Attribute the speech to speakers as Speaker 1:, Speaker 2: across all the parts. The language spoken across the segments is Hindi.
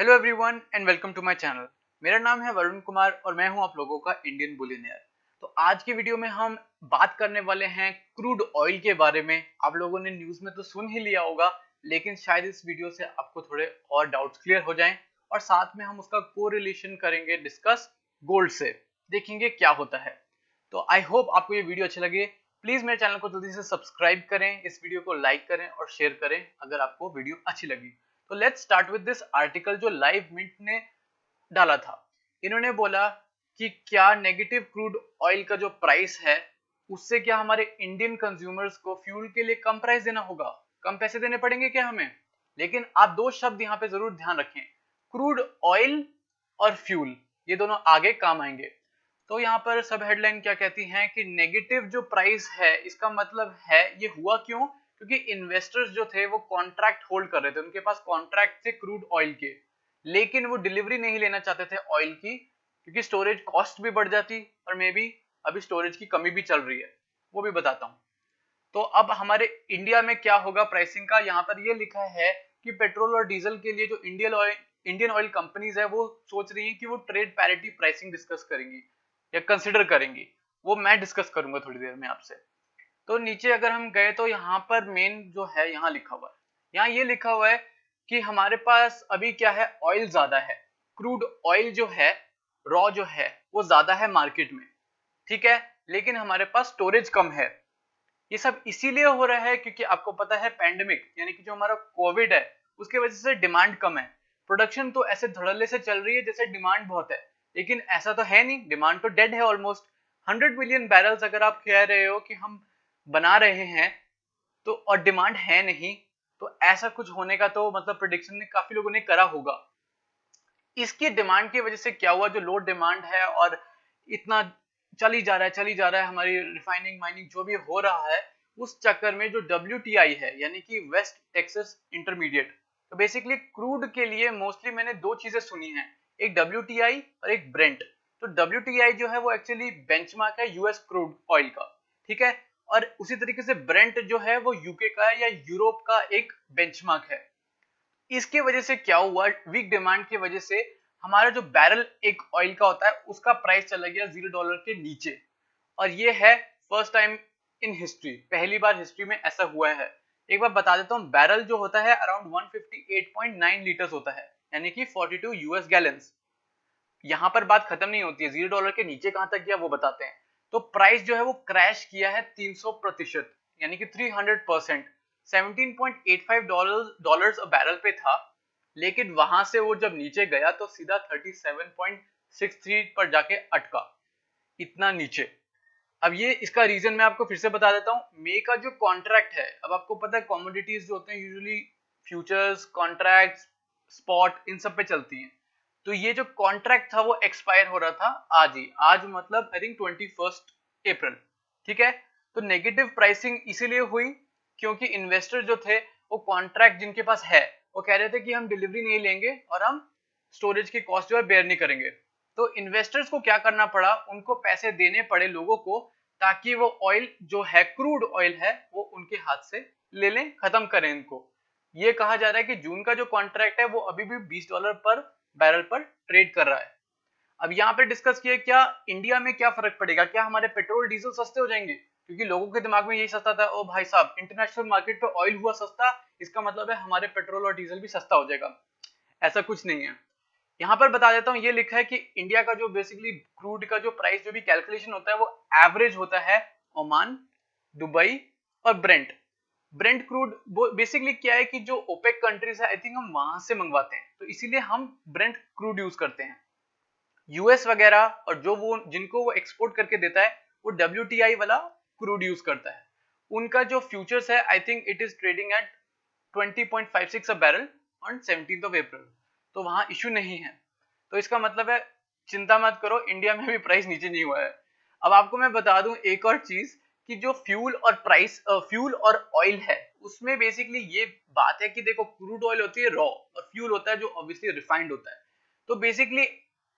Speaker 1: Hello everyone and welcome to my channel. मेरा नाम है वरुण कुमार और मैं हूं आप लोगों का इंडियन बुलियनेयर। तो आज की वीडियो में हम बात करने वाले हैं क्रूड ऑयल के बारे में। आप लोगों ने न्यूज़ में तो सुन ही लिया होगा, लेकिन शायद इस वीडियो से आपको थोड़े और डाउट्स क्लियर हो जाएं और साथ में हम उसका कोरिलेशन करेंगे, डिस्कस गोल्ड से, देखेंगे क्या होता है। तो आई होप आपको ये वीडियो अच्छी लगे। प्लीज मेरे चैनल को जल्दी से सब्सक्राइब करें, इस वीडियो को लाइक करें और शेयर करें अगर आपको वीडियो अच्छी लगी। तो let's start with this article जो लाइव मिंट ने डाला था। इन्होंने बोला कि क्या नेगेटिव क्रूड ऑयल का जो प्राइस है उससे क्या हमारे इंडियन कंज्यूमर्स को फ्यूल के लिए कम प्राइस देना होगा, कम पैसे देने पड़ेंगे क्या हमें। लेकिन आप दो शब्द यहाँ पे जरूर ध्यान रखें, क्रूड ऑयल और फ्यूल, ये दोनों आगे काम आएंगे। तो यहाँ पर सब हेडलाइन क्या कहती हैं कि नेगेटिव जो प्राइस है इसका मतलब है ये हुआ क्यों, क्योंकि इन्वेस्टर्स जो थे वो कॉन्ट्रैक्ट होल्ड कर रहे थे, उनके पास कॉन्ट्रैक्ट थे क्रूड ऑयल के, लेकिन वो डिलीवरी नहीं लेना चाहते थे ऑयल की, क्योंकि स्टोरेज कॉस्ट भी बढ़ जाती और मे बी अभी स्टोरेज की कमी भी चल रही है, वो भी बताता हूँ। तो अब हमारे इंडिया में क्या होगा प्राइसिंग का, यहाँ पर ये लिखा है कि पेट्रोल और डीजल के लिए जो इंडियन ऑयल कंपनीज है वो सोच रही है कि वो ट्रेड पैरिटी प्राइसिंग डिस्कस करेंगी या कंसिडर करेंगी। वो मैं डिस्कस करूंगा थोड़ी देर में आपसे। तो नीचे अगर हम गए तो यहाँ पर मेन जो है यहाँ लिखा हुआ है, यहाँ ये लिखा हुआ है कि हमारे पास अभी क्या है, ऑयल ज्यादा है, क्रूड ऑयल जो है, रॉ जो है वो ज्यादा है मार्केट में, ठीक है, लेकिन हमारे पास स्टोरेज कम है। ये सब इसीलिए हो रहा है क्योंकि आपको पता है पैंडेमिक यानी कि जो हमारा कोविड है उसके वजह से डिमांड कम है। प्रोडक्शन तो ऐसे धड़ल्ले से चल रही है जैसे डिमांड बहुत है, लेकिन ऐसा तो है नहीं, डिमांड तो डेड है ऑलमोस्ट। 100 मिलियन बैरल्स अगर आप कह रहे हो कि हम बना रहे हैं तो और डिमांड है नहीं, तो ऐसा कुछ होने का तो मतलब प्रेडिक्शन ने काफी लोगों ने करा होगा। इसकी डिमांड की वजह से क्या हुआ, जो लो डिमांड है और इतना चली जा रहा है हमारी रिफाइनिंग माइनिंग जो भी हो रहा है, उस चक्कर में जो WTI है यानी कि वेस्ट टेक्सास इंटरमीडिएट, तो बेसिकली क्रूड के लिए मोस्टली मैंने दो चीजें सुनी हैं, एक WTI और एक ब्रेंट। तो WTI जो है वो एक्चुअली बेंचमार्क है यूएस क्रूड ऑयल का, ठीक है, और उसी तरीके से ब्रेंट जो है वो यूके का है या यूरोप का एक बेंचमार्क है। इसके वजह से क्या हुआ, वीक डिमांड की वजह से हमारा जो बैरल एक ऑयल का होता है उसका प्राइस चला गया $0 के नीचे। और ये है फर्स्ट टाइम इन हिस्ट्री, पहली बार हिस्ट्री में ऐसा हुआ है। एक बार बता देता हूँ, बैरल जो होता है अराउंड 158.9 लीटर्स होता है, यानी कि 42 यूएस गैलन्स। यहाँ पर बात खत्म नहीं होती है, $0 के नीचे कहां तक गया वो बताते हैं। तो प्राइस जो है वो क्रैश किया है 300%, यानी कि 300%, $17.85 अ बैरल पे था, लेकिन वहां से वो जब नीचे गया तो सीधा 37.63 पर जाके अटका, इतना नीचे। अब ये इसका रीजन मैं आपको फिर से बता देता हूँ। मे का जो कॉन्ट्रैक्ट है, अब आपको पता है कमोडिटीज जो होते हैं usually futures contract spot in सब पे चलती हैं। तो ये जो कॉन्ट्रैक्ट था वो एक्सपायर हो रहा था आज ही, आज मतलब आई थिंक 21 अप्रैल, ठीक है। तो नेगेटिव प्राइसिंग इसीलिए हुई क्योंकि इन्वेस्टर जो थे वो कॉन्ट्रैक्ट जिनके पास है वो कह रहे थे कि हम डिलीवरी नहीं लेंगे और हम स्टोरेज की कॉस्ट जो है बेयर नहीं करेंगे। तो इन्वेस्टर्स को क्या करना पड़ा, उनको पैसे देने पड़े लोगों को, ताकि वो ऑयल जो है क्रूड ऑयल है वो उनके हाथ से ले लें, खत्म करें इनको। ये कहा जा रहा है कि जून का जो कॉन्ट्रैक्ट है वो अभी भी $20 पर बैरल पर ट्रेड कर रहा है। अब यहाँ पे डिस्कस किया क्या इंडिया में क्या फर्क पड़ेगा, क्या हमारे पेट्रोल डीजल सस्ते हो जाएंगे, क्योंकि लोगों के दिमाग में यही सस्ता था, ओ भाई साहब इंटरनेशनल मार्केट पे ऑयल हुआ सस्ता, इसका मतलब है हमारे पेट्रोल और डीजल भी सस्ता हो जाएगा। ऐसा कुछ नहीं है। यहाँ पर बता देता हूँ, ये लिखा है कि इंडिया का जो बेसिकली क्रूड का जो प्राइस जो भी कैलकुलेशन होता है वो एवरेज होता है ओमान, दुबई और ब्रेंट। ब्रेंट क्रूड बेसिकली क्या है कि जो ओपेक कंट्रीज है आई थिंक हम वहां से मंगवाते हैं, तो इसीलिए हम ब्रेंट क्रूड यूज करते हैं। यूएस वगैरह और जो वो जिनको वो एक्सपोर्ट करके देता है वो WTI वाला क्रूड यूज करता है। उनका जो फ्यूचर्स है I think it is trading at 20.56 a barrel on 17 अप्रैल, तो वहां इशू नहीं है। तो इसका मतलब है चिंता मत करो, इंडिया में भी प्राइस नीचे नहीं हुआ है। अब आपको मैं बता दूं एक और चीज कि जो फ्यूल और ऑयल है उसमें बेसिकली ये बात है कि देखो क्रूड ऑयल होती है रॉ और फ्यूल होता है जो ऑब्वियसली रिफाइंड होता है। तो बेसिकली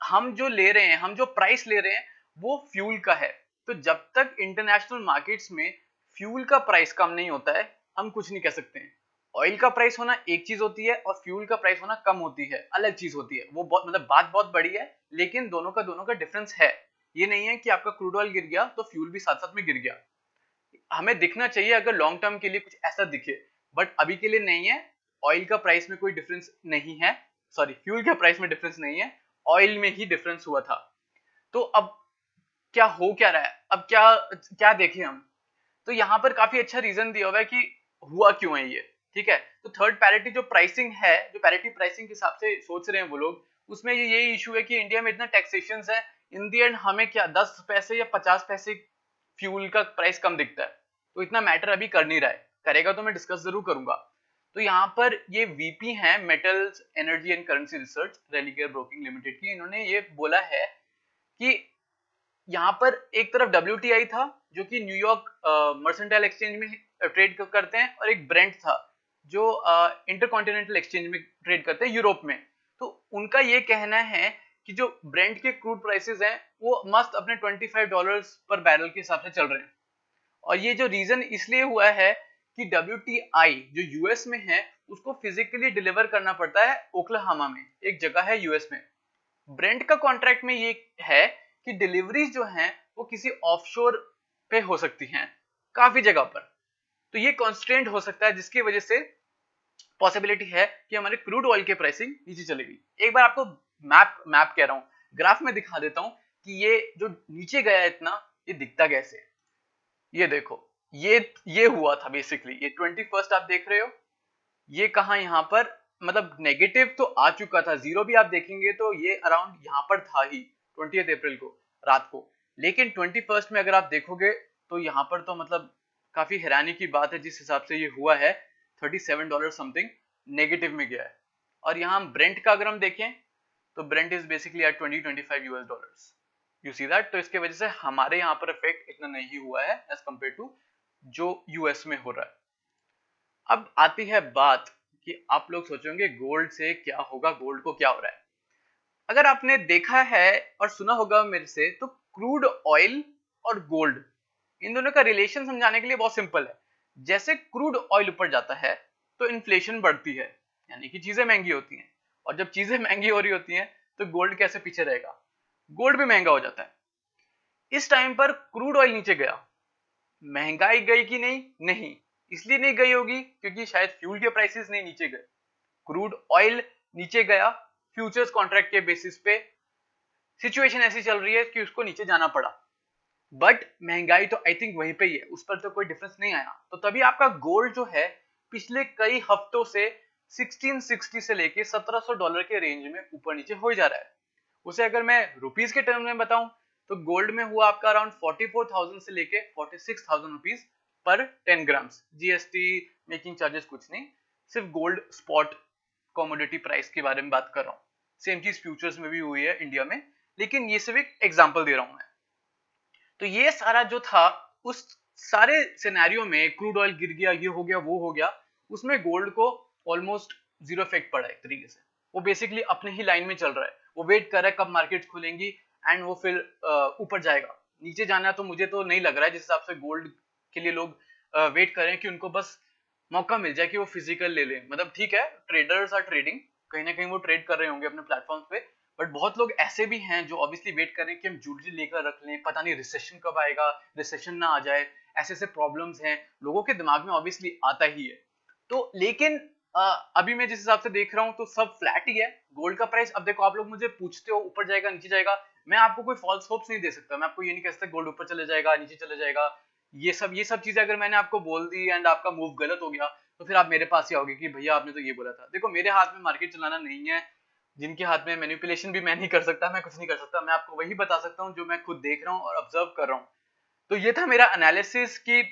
Speaker 1: हम जो ले रहे हैं, हम जो प्राइस ले रहे हैं वो फ्यूल का है। तो जब तक इंटरनेशनल मार्केट्स में फ्यूल का प्राइस कम नहीं होता है हम कुछ नहीं कह सकते हैं। ऑयल का प्राइस होना एक चीज होती है और फ्यूल का प्राइस होना कम होती है, अलग चीज होती है। वो बहुत मतलब बात बहुत बड़ी है, लेकिन दोनों का डिफरेंस है। ये नहीं है कि आपका क्रूड ऑयल गिर गया तो फ्यूल भी साथ साथ में गिर गया। हमें दिखना चाहिए अगर लॉन्ग टर्म के लिए कुछ ऐसा दिखे, बट अभी के लिए नहीं है। ऑयल का प्राइस में कोई डिफरेंस नहीं है, सॉरी फ्यूल के प्राइस में डिफरेंस नहीं है, ऑयल में ही डिफरेंस हुआ था। तो अब क्या हो क्या रहा है, अब क्या क्या देखें हम। तो यहाँ पर काफी अच्छा रीजन दिया हुआ है कि हुआ क्यों है ये। ठीक है, तो थर्ड पैरिटी जो प्राइसिंग है, जो पैरिटी प्राइसिंग के हिसाब से सोच रहे हैं वो लोग, उसमें ये इशू है कि इंडिया में इतना टैक्सेशन है, इन दी एंड हमें क्या 10 पैसे या 50 पैसे फ्यूल का प्राइस कम दिखता है, तो इतना मैटर अभी कर नहीं रहा है। करेगा तो मैं डिस्कस जरूर करूंगा। तो यहाँ पर ये वीपी हैं metals energy and currency research Religare broking limited की, इन्होंने ये बोला है कि यहाँ पर एक तरफ WTI था जो कि न्यूयॉर्क मर्सेंटाइल एक्सचेंज में ट्रेड करते हैं, और एक ब्रेंट था जो इंटरकॉन्टिनेंटल एक्सचेंज में ट्रेड करते हैं यूरोप में। तो उनका ये कहना है कि जो ब्रेंट के क्रूड प्राइसेस हैं वो मस्त अपने $25 पर बैरल के हिसाब से चल रहे हैं। और ये जो रीजन इसलिए हुआ है कि WTI जो यूएस में है उसको फिजिकली डिलीवर करना पड़ता है ओक्लाहोमा में, एक जगह है यूएस में। ब्रेंट का कॉन्ट्रैक्ट में ये है कि डिलीवरीज जो हैं वो किसी ऑफशोर पे हो सकती हैं काफी जगह पर। तो ये कॉन्स्टेंट हो सकता है जिसकी वजह से पॉसिबिलिटी है कि हमारे क्रूड ऑयल के प्राइसिंग नीचे चलेगी। एक बार आपको मैप कह रहा हूं, ग्राफ में दिखा देता हूं कि ये जो नीचे गया इतना, ये दिखता कैसे। ये देखो, ये हुआ था बेसिकली, ये 21 आप देख रहे हो, ये कहा यहाँ पर मतलब नेगेटिव तो आ चुका था, जीरो भी आप देखेंगे तो ये अराउंड यहाँ पर था ही 20 अप्रैल को रात को। लेकिन 21 में अगर आप देखोगे तो यहाँ पर तो मतलब काफी हैरानी की बात है जिस हिसाब से ये हुआ है, $37 समथिंग नेगेटिव में गया है। और यहाँ ब्रेंट का अगर हम देखें तो Brent is basically at 20-25 US dollars, you see that. तो इसके वजह से हमारे यहाँ पर इफेक्ट इतना नहीं हुआ है एज कम्पेयर टू जो यूएस में हो रहा है। अब आती है बात कि आप लोग सोचेंगे गोल्ड से क्या होगा, गोल्ड को क्या हो रहा है। अगर आपने देखा है और सुना होगा मेरे से, तो क्रूड ऑयल और गोल्ड, इन दोनों का रिलेशन समझाने के लिए बहुत सिंपल है। जैसे क्रूड ऑयल ऊपर जाता है तो इन्फ्लेशन बढ़ती है, यानी कि चीजें महंगी होती हैं। और जब चीजें महंगी हो रही होती हैं तो गोल्ड कैसे पीछे रहेगा, गोल्ड भी महंगा हो जाता है। इस टाइम पर क्रूड ऑयल नीचे गया, महंगाई गई कि नहीं? नहीं। इसलिए नहीं गई होगी क्योंकि शायद फ्यूल के प्राइसेस नहीं नीचे गए, क्रूड ऑयल नीचे गया फ्यूचर्स कॉन्ट्रैक्ट के बेसिस पे। सिचुएशन ऐसी चल रही है कि उसको नीचे जाना पड़ा, बट महंगाई तो आई थिंक वहीं पे ही है, उस पर तो कोई डिफरेंस नहीं आया। तो तभी आपका गोल्ड जो है पिछले कई हफ्तों से 1660 से लेके $1700 के रेंज में ऊपर नीचे हो जा रहा है। उसे अगर मैं रुपीस के टर्म में बताऊं तो गोल्ड में हुआ आपका अराउंड 44,000 से लेके 46,000 rupees per 10 grams, GST making charges कुछ नहीं, सिर्फ गोल्ड स्पॉट कमोडिटी प्राइस के बारे में बात कर रहा हूँ। सेम चीज फ्यूचर्स में भी हुई है इंडिया में, लेकिन ये सिर्फ एक एग्जांपल दे रहा हूं मैं। तो ये सारा जो था, उस सारे सिनेरियो में क्रूड ऑयल गिर गया, ये हो गया, वो हो गया, उसमें गोल्ड को ऑलमोस्ट जीरो इफेक्ट पड़ा एक तरीके से। वो बेसिकली अपने ही लाइन में चल रहा है, वो वेट कर रहा है कब मार्केट खुलेंगी एंड वो फिर ऊपर जाएगा। नीचे जाना तो मुझे तो नहीं लग रहा है, जिस हिसाब से गोल्ड के लिए लोग वेट कर रहे हैं कि उनको बस मौका मिल जाए कि वो फिजिकल ले लें। मतलब ठीक है, ट्रेडर्स आर ट्रेडिंग, कहीं ना कहीं वो ट्रेड कर रहे होंगे अपने प्लेटफॉर्म्स पे, बट बहुत लोग ऐसे भी हैं जो ऑब्वियसली वेट कर रहे हैं कि हम ज्वेलरी लेकर रख लें, पता नहीं रिसेशन कब आएगा, रिसेशन ना आ जाए, ऐसे ऐसे प्रॉब्लम्स हैं लोगों के दिमाग में ऑब्वियसली आता ही है। तो लेकिन अभी मैं जिस हिसाब से देख रहा हूँ तो सब फ्लैट ही है गोल्ड का प्राइस। अब देखो, आप लोग मुझे पूछते हो ऊपर जाएगा नीचे जाएगा, मैं आपको कोई फॉल्स होप्स नहीं दे सकता, मैं आपको ये नहीं कह सकता गोल्ड ऊपर चले जाएगा नीचे चले जाएगा। ये सब चीजें अगर मैंने आपको बोल दी एंड आपका मूव गलत हो गया तो फिर आप मेरे पास ही आओगे कि भैया आपने तो ये बोला था। देखो, मेरे हाथ में मार्केट चलाना नहीं है, जिनके हाथ में मैनिपुलेशन भी मैं नहीं कर सकता, मैं कुछ नहीं कर सकता, मैं आपको वही बता सकता हूँ जो मैं खुद देख रहा हूँ और ऑब्जर्व कर रहा हूँ। तो ये था मेरा एनालिसिस कि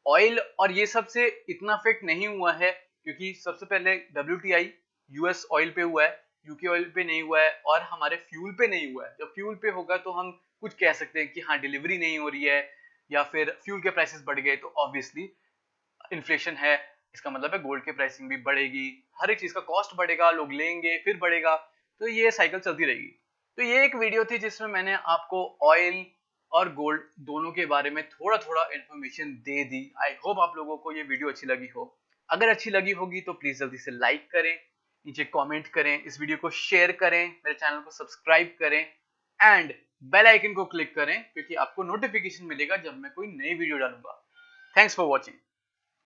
Speaker 1: ऑयल और ये सब से इतना इफेक्ट नहीं हुआ है, क्योंकि सबसे पहले WTI यूएस ऑयल पे हुआ है, यूके ऑयल पे नहीं हुआ है, और हमारे फ्यूल पे नहीं हुआ है। जब फ्यूल पे होगा तो हम कुछ कह सकते हैं कि हाँ डिलीवरी नहीं हो रही है या फिर फ्यूल के प्राइसेस बढ़ गए, तो ऑब्वियसली इन्फ्लेशन है, इसका मतलब है गोल्ड की प्राइसिंग भी बढ़ेगी, हर एक चीज का कॉस्ट बढ़ेगा, लोग लेंगे फिर बढ़ेगा, तो ये साइकिल चलती रहेगी। तो ये एक वीडियो थी जिसमें मैंने आपको ऑयल और गोल्ड दोनों के बारे में थोड़ा थोड़ा information they the. I hope आप लोगों को ये वीडियो अच्छी लगी हो। अगर अच्छी लगी होगी तो प्लीज जल्दी से लाइक करें, नीचे कमेंट करें, इस वीडियो को शेयर करें, मेरे चैनल को सब्सक्राइब करें एंड बेल आइकन को क्लिक करें क्योंकि आपको नोटिफिकेशन मिलेगा जब मैं कोई नई वीडियो डालूंगा। Thanks for watching.